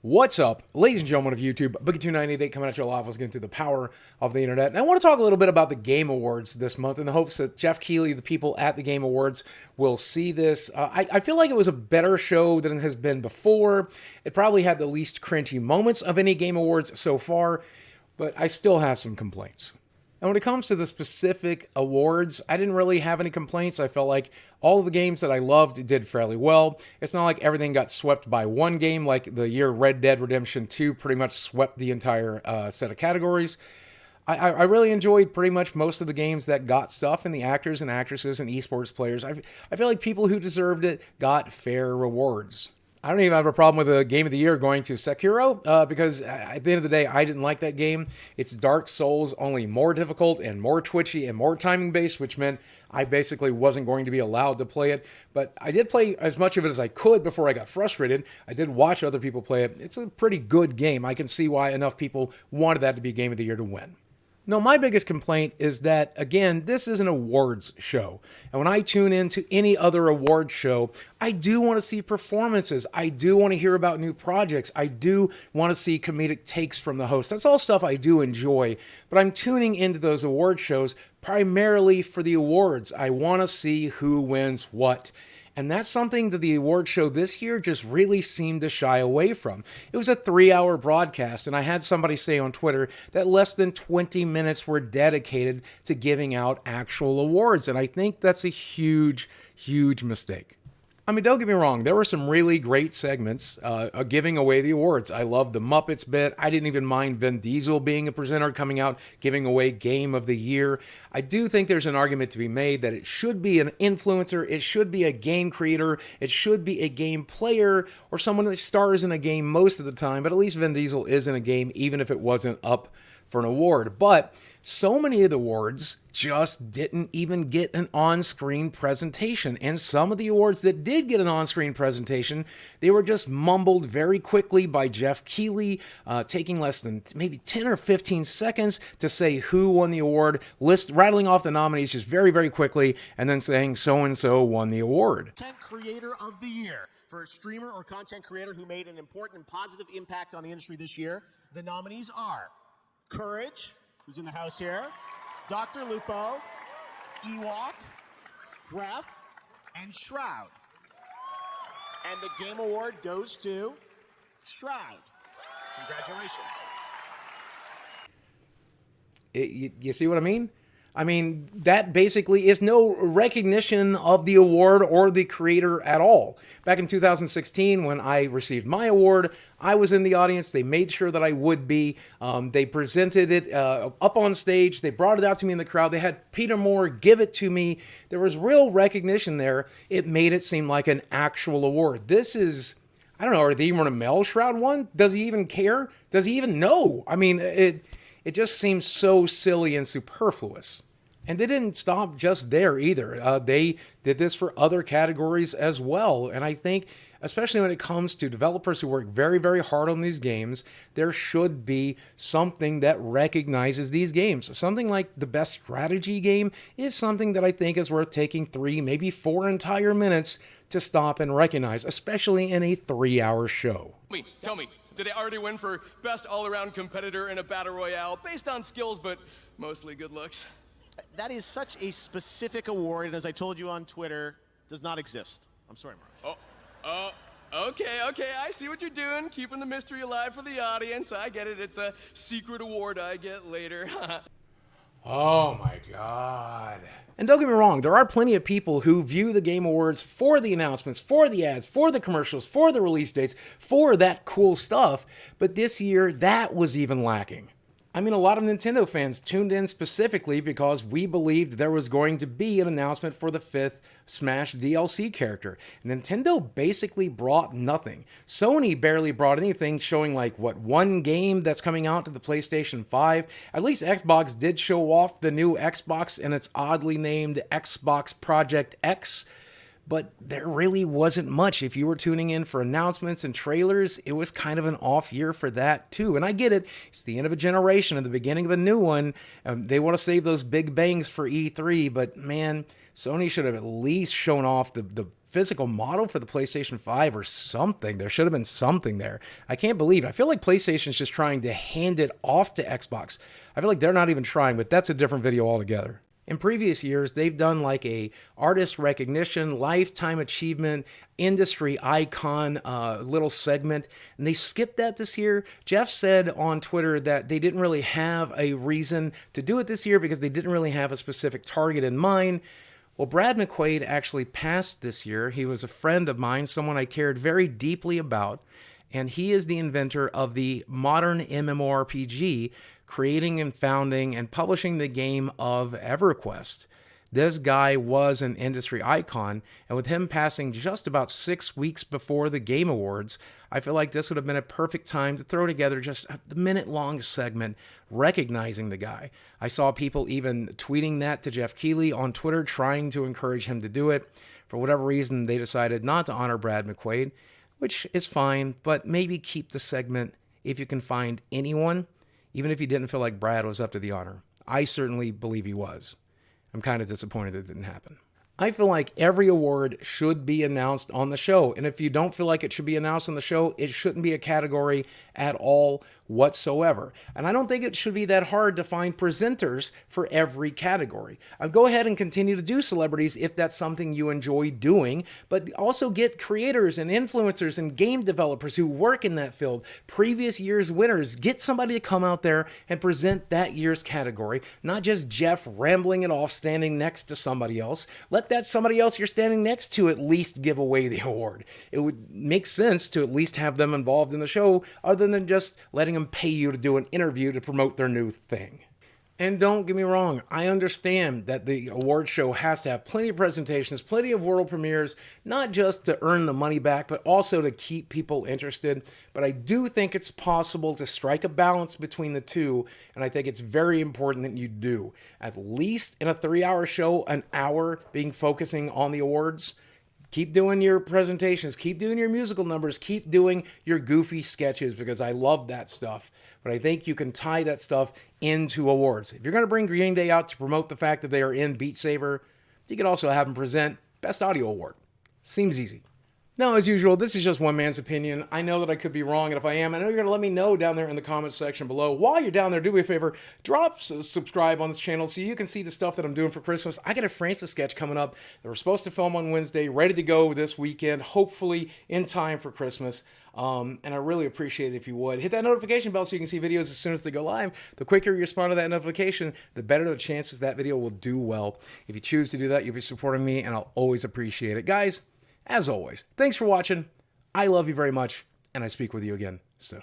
What's up, ladies and gentlemen of YouTube? Boogie2988 coming at you live. Let's get into the power of the internet. And I want to talk a little bit about the Game Awards this month in the hopes that Jeff Keighley, the people at the Game Awards, will see this. I feel like it was a better show than it has been before. It probably had the least cringy moments of any Game Awards so far, but I still have some complaints. And when it comes to the specific awards, I didn't really have any complaints. I felt like all of the games that I loved did fairly well. It's not like everything got swept by one game, like the year Red Dead Redemption 2 pretty much swept the entire set of categories. I really enjoyed pretty much most of the games that got stuff, and the actors and actresses and esports players. I feel like people who deserved it got fair rewards. I don't even have a problem with a Game of the Year going to Sekiro because at the end of the day, I didn't like that game. It's Dark Souls, only more difficult and more twitchy and more timing-based, which meant I basically wasn't going to be allowed to play it. But I did play as much of it as I could before I got frustrated. I did watch other people play it. It's a pretty good game. I can see why enough people wanted that to be Game of the Year to win. No, my biggest complaint is that, again, this is an awards show. And when I tune into any other award show, I do want to see performances. I do want to hear about new projects. I do want to see comedic takes from the host. That's all stuff I do enjoy. But I'm tuning into those award shows primarily for the awards. I want to see who wins what. And that's something that the award show this year just really seemed to shy away from. It was a 3-hour broadcast, and I had somebody say on Twitter that less than 20 minutes were dedicated to giving out actual awards. And I think that's a huge, huge mistake. I mean, don't get me wrong, there were some really great segments giving away the awards. I loved the Muppets bit. I didn't even mind Vin Diesel being a presenter coming out, giving away Game of the Year. I do think there's an argument to be made that it should be an influencer, it should be a game creator, it should be a game player, or someone that stars in a game most of the time, but at least Vin Diesel is in a game, even if it wasn't up for an award. But so many of the awards just didn't even get an on-screen presentation. And some of the awards that did get an on-screen presentation, they were just mumbled very quickly by Jeff Keighley, taking less than maybe 10 or 15 seconds to say who won the award, rattling off the nominees just very, very quickly, and then saying so-and-so won the award. Content Creator of the Year for a streamer or content creator who made an important and positive impact on the industry this year. The nominees are Courage, who's in the house here, Dr. Lupo, Ewok, Gref, and Shroud. And the Game Award goes to Shroud. Congratulations. You see what I mean? I mean, that basically is no recognition of the award or the creator at all. Back in 2016, when I received my award, I was in the audience. They made sure that I would be. They presented it up on stage. They brought it out to me in the crowd. They had Peter Moore give it to me. There was real recognition there. It made it seem like an actual award. This is, I don't know, are they even a mail Shroud one? Does he even care? Does he even know? I mean, it just seems so silly and superfluous. And they didn't stop just there either. They did this for other categories as well. And I think, especially when it comes to developers who work very, very hard on these games, there should be something that recognizes these games. Something like the best strategy game is something that I think is worth taking 3, maybe 4 entire minutes to stop and recognize, especially in a 3-hour show. Tell me, did they already win for best all-around competitor in a battle royale based on skills but mostly good looks? That is such a specific award, and as I told you on Twitter, does not exist. I'm sorry, Mark. Okay, I see what you're doing, keeping the mystery alive for the audience. I get it, it's a secret award I get later. Oh my God. And don't get me wrong, there are plenty of people who view the Game Awards for the announcements, for the ads, for the commercials, for the release dates, for that cool stuff, but this year, that was even lacking. I mean, a lot of Nintendo fans tuned in specifically because we believed there was going to be an announcement for the 5th Smash DLC character. Nintendo basically brought nothing. Sony barely brought anything, showing like, what, one game that's coming out to the PlayStation 5? At least Xbox did show off the new Xbox and its oddly named Xbox Project X. But there really wasn't much. If you were tuning in for announcements and trailers, it was kind of an off year for that too. And I get it. It's the end of a generation and the beginning of a new one. They want to save those big bangs for E3, but man, Sony should have at least shown off the physical model for the PlayStation 5 or something. There should have been something there. I can't believe it. I feel like PlayStation's just trying to hand it off to Xbox. I feel like they're not even trying, but that's a different video altogether. In previous years, they've done like a artist recognition, lifetime achievement, industry icon little segment, and they skipped that this year. Jeff said on Twitter that they didn't really have a reason to do it this year because they didn't really have a specific target in mind. Well, Brad McQuaid actually passed this year. He was a friend of mine, someone I cared very deeply about, and he is the inventor of the modern MMORPG, creating and founding and publishing the game of EverQuest. This guy was an industry icon, and with him passing just about 6 weeks before the Game Awards, I feel like this would have been a perfect time to throw together just a minute-long segment recognizing the guy. I saw people even tweeting that to Jeff Keighley on Twitter, trying to encourage him to do it. For whatever reason, they decided not to honor Brad McQuaid, which is fine, but maybe keep the segment if you can find anyone, even if you didn't feel like Brad was up to the honor. I certainly believe he was. I'm kind of disappointed it didn't happen. I feel like every award should be announced on the show. And if you don't feel like it should be announced on the show, it shouldn't be a category at all whatsoever. And I don't think it should be that hard to find presenters for every category. Go ahead and continue to do celebrities if that's something you enjoy doing, but also get creators and influencers and game developers who work in that field, previous year's winners. Get somebody to come out there and present that year's category, not just Jeff rambling it off standing next to somebody else. Let that somebody else you're standing next to at least give away the award. It would make sense to at least have them involved in the show other than just letting them pay you to do an interview to promote their new thing. And don't get me wrong, I understand that the award show has to have plenty of presentations, plenty of world premieres, not just to earn the money back, but also to keep people interested. But I do think it's possible to strike a balance between the two, and I think it's very important that you do. At least in a 3-hour show, an hour being focusing on the awards. Keep doing your presentations, keep doing your musical numbers, keep doing your goofy sketches because I love that stuff. But I think you can tie that stuff into awards. If you're going to bring Green Day out to promote the fact that they are in Beat Saber, you could also have them present Best Audio Award. Seems easy. Now, as usual, this is just one man's opinion. I know that I could be wrong, and if I am, I know you're going to let me know down there in the comments section below. While you're down there, do me a favor, drop subscribe on this channel so you can see the stuff that I'm doing for Christmas. I got a Francis sketch coming up that we're supposed to film on Wednesday, ready to go this weekend, hopefully in time for Christmas. And I really appreciate it if you would. Hit that notification bell so you can see videos as soon as they go live. The quicker you respond to that notification, the better the chances that video will do well. If you choose to do that, you'll be supporting me, and I'll always appreciate it. Guys, as always, thanks for watching. I love you very much, and I speak with you again soon.